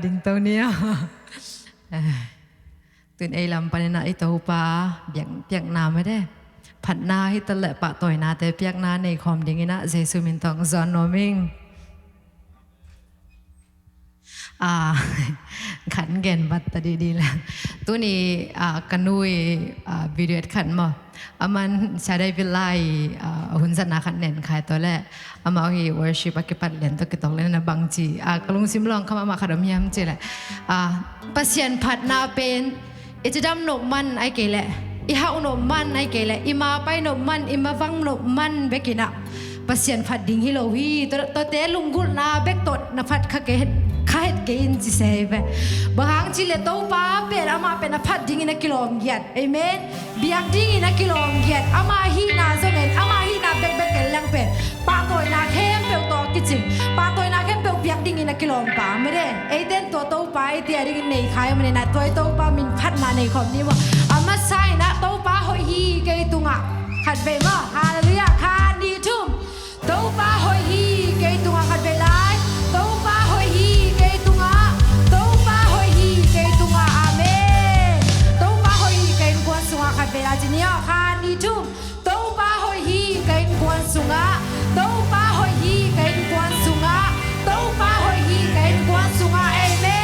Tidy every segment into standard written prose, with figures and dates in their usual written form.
ding tau niyaตื่นไอลำปนนะไอเต้าป้าเปียกน้ำไม่ได้ผัดนาให้ตะเละปะต่อยนาแต่เปียกนาในคอมดิ่งนะเจสุมินตองจอนโนมิงขันเกนบัตตดีๆแล้วตัวนี้กันนุยวิดีโอขันมามันใช้ได้เป็นไล่หุ่นสนาขันเน้นขายตัวแรกมาเอาที่ worship กิปัดเล่นตัวกิตอกเล่นนะบางจีกลุงซิมลองเข้ามาขดมยำจีแหละปัสยันผัดนาเป็นอิจดำหนกมันไอเกลอีหาหนกมันไอเกลอีมาไปหนกมันอีมาฟังหนกมันเบกินะปัสยันผัดดิ่งฮิโลวีตัวเตลุงกุลนาเบกตดนาผัดขะเกตkahit kain si sebe bahang chile to pa per ama pe na phat ding na kilom giat amen biak ding na kilom giat ama hi na zongen ama hi na bek bek kel lang pe pa toy na khem pe to kitchen pa toy na khem pe biak ding na kilom pa mere ei den to pa ei ti ari nei khai mane na toy to pa min phat na nei khom ni wa ama sai na to pa hoi hi ke tunga khat be ma hallelujah khan di thum to pa hoi hi ke tunga khat be lai to pa hoi hiขัดเวลาจีนี้คานีทุ่มโต๊ะป้าหอยฮีเก่งกวนสุงะโต๊ะป้าหอยฮีเก่งกวนสุงะโต๊ะป้าหอยฮีเก่งกวนสุงะเอเม่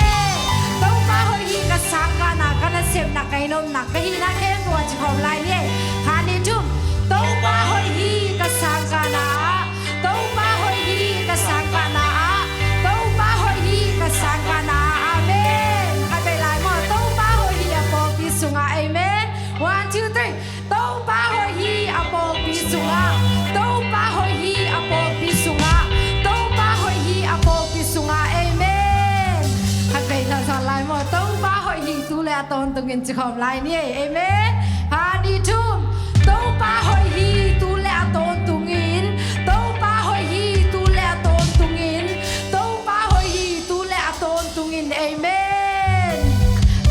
โต๊ะป้าหอยฮีกระสังกันนะกันเสียบหนักไก่นมหนักกะฮีนักเอ็นตัวจีของลายเนี่ยคานีทุ่มโต๊ะป้าหอยฮีกระสังกันนะโต๊ะป้าหอยฮีกระสังกันนะโต๊ะป้าหอยฮีกระสังกันนะอาเมนขัดเวลาหมดโต๊ะป้าหอยฮีอะโปปิสุงะเอเม่1 2 3โต๊ะป้าหอยฮีอะโปปิสุงะโต๊ะป้าหอยฮีอะโปปิสุงะโต๊ะป้าหอยฮีอะโปปิสุงะเอเมนฮักเบย์สอนไลน์หมดโต๊ะป้าหอยฮีตูแลตนตึงเงินจะขอบไลน์นี่เอเมนฮาดีทุ่มโต๊ะป้าหอยฮีตูแลตนตุงอินโต๊ะป้าหอยฮีตูแลตนตุงอินโต๊ะป้าหอยฮีตูแลตนตุงอินเอเมน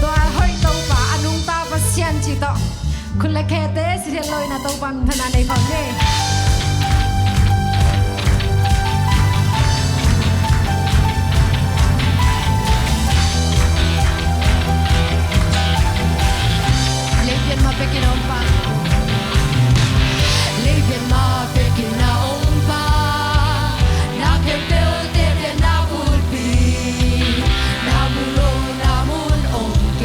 ตัวหอยโต๊ะป้าอนุงตาปัสยันจิตคุณละแค่เต้สิเรียนลอยนะตัวบังพนันในของเนี่ยเลี้ยงเพียนมาเป็นกินอมปาเลี้ยงเพียนมาเป็นกินอมปานาเก็บเบลเต็มเดียนาบุลปีนาบุโลนามุนองเก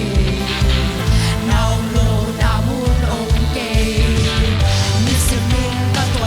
นาโลนามุนองเกมิสมินก็ตัว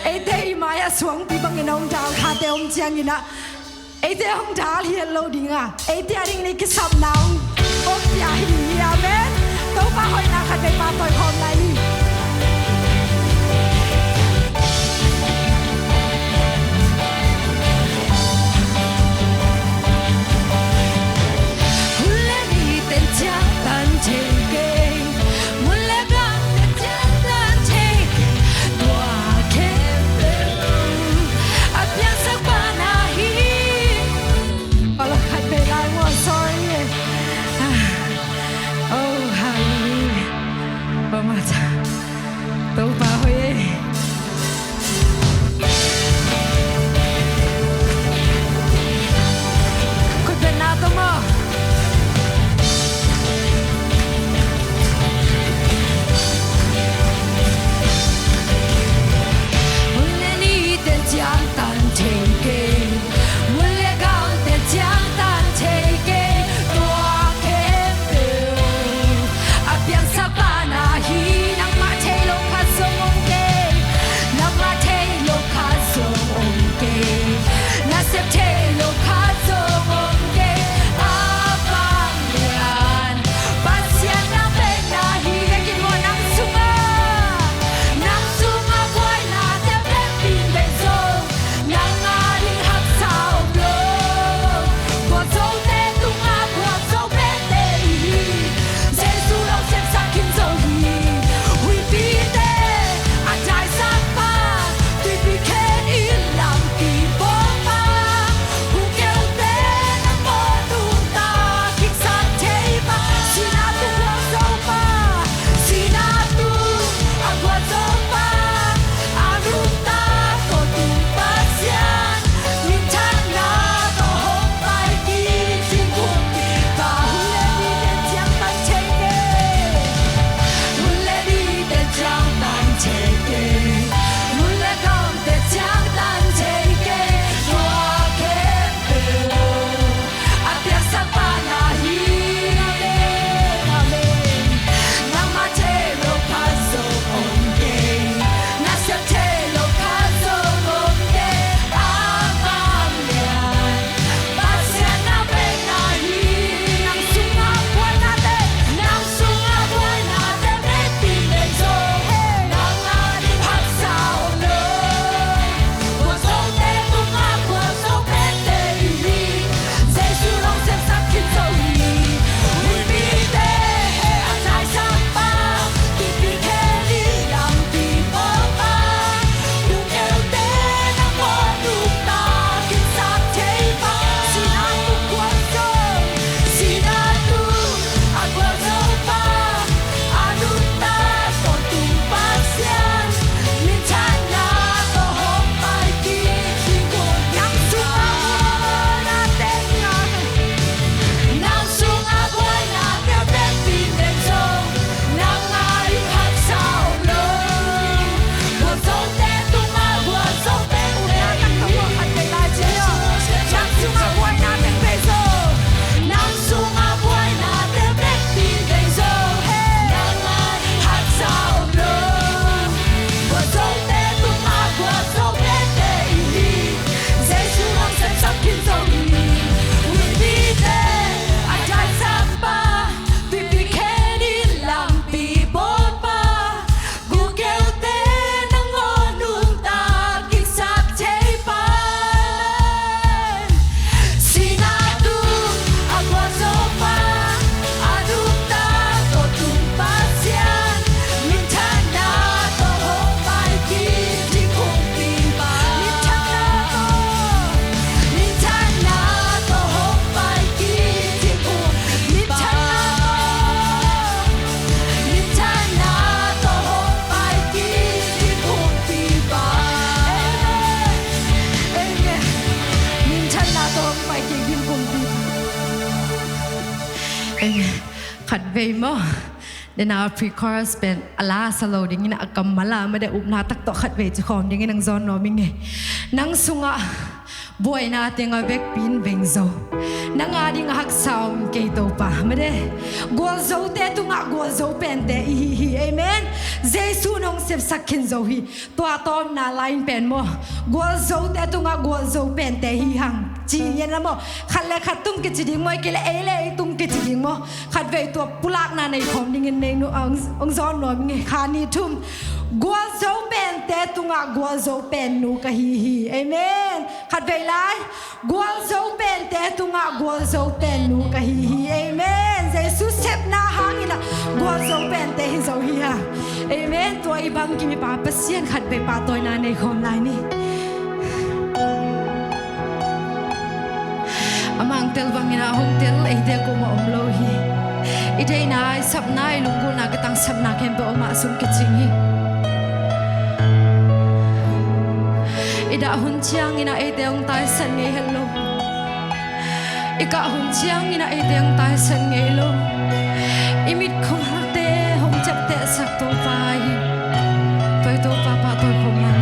ai thế mà ya xuống bị băng nông trào khát để ông chiang gì nè ai thế ông trả liền lâu đi à ai thế anh này cái sập nào ông trả gì à mẹ đâu ba hồi nào khát để ba tôi hôm nayขัดเวมอเดนอาพรีคอรัสเป็นอลาสโลดิ้งนะกัมมาลาไม่ได้อุบนาตักต่อขัดเวจคอมดิ้งนังซอนนอมิงเงนังสุงะ boy na tinga bek pin beng zo nang ading hak sound ke to pa made gol zo te tu nga gol zo pen te hi amen jesu nong sep sakin zo hi to atom na line pen mo gol zo te tu nga gol zo pen te hi hang chi yen mo khat le khat tung ke chi ding moi ke le e le tung ke chi ding mo khat ve to pulak na nei khom ding nei no ong zon no nge khani thum gol zo pen te tu nga gol zo pen nu ka hi amen khat ve lai gol zo pen te tu nga gol zo pen nu ka hi amen Jesus sep na hangina gol zo pen te hi zo hi ha amen to ibang ki mi pa pasien khat ve pa toy na nei khom lai ni amang tel bangina hong tel e de ko ma om lo hi ide na sap nai lungu na ka tang sap na kem ba ma sum ke ching hi ida hun chiang ina e de ong tai san nge hello ika hun chiang ina e de ong tai san nge lo imit khom halte hong chap te sak to pai toi to pa pa toi khom man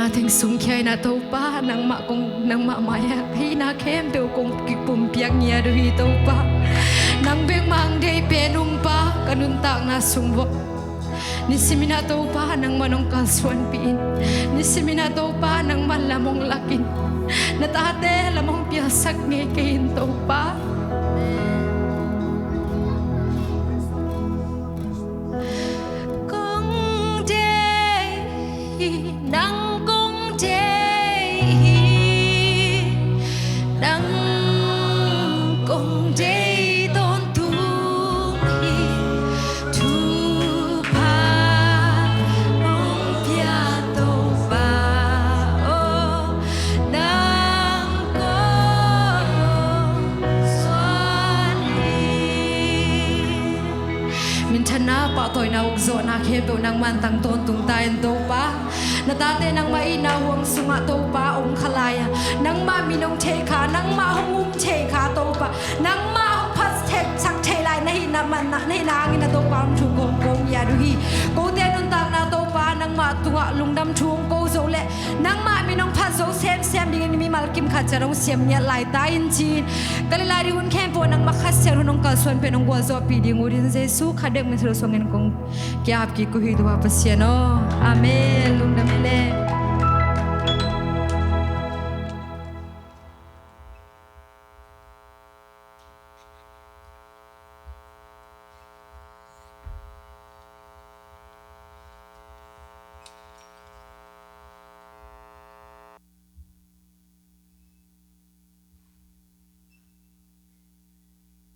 na thing sung khai na to pa nang ma maya hi na khem pe kong ki pum piak nia do hi to pa nang beng mang dei pe nung pa kanun tak na sung bo ni simina to pa nang manong kalsuan piin ni simina to pa nang malamong lakin natate lamong piasak nge kain to pa toy na ugzo na kheto nang mantang ton tung tayen to pa natate nang maina huang sunga to pa ong khalaya nang ma minong che kha nang ma hong che kha to pa nang ma hong pas thep sak che lai nahi na man na nahi na ngin na to pa chu gom gom ya du hi ko te nun tak na to pa nang ma tunga lungdam chung ko zo le nang ma minong pas zo sem ding ni mi mal kim kha charong sem nya lai ta in chin kalilari un khem po nang makhas ser hunong kal suan pe nong go zo pi ding urin jesu khadek mi thro songin kong क्या आपकी कोई दुआ पसिया नो आमेन लुंडा मिले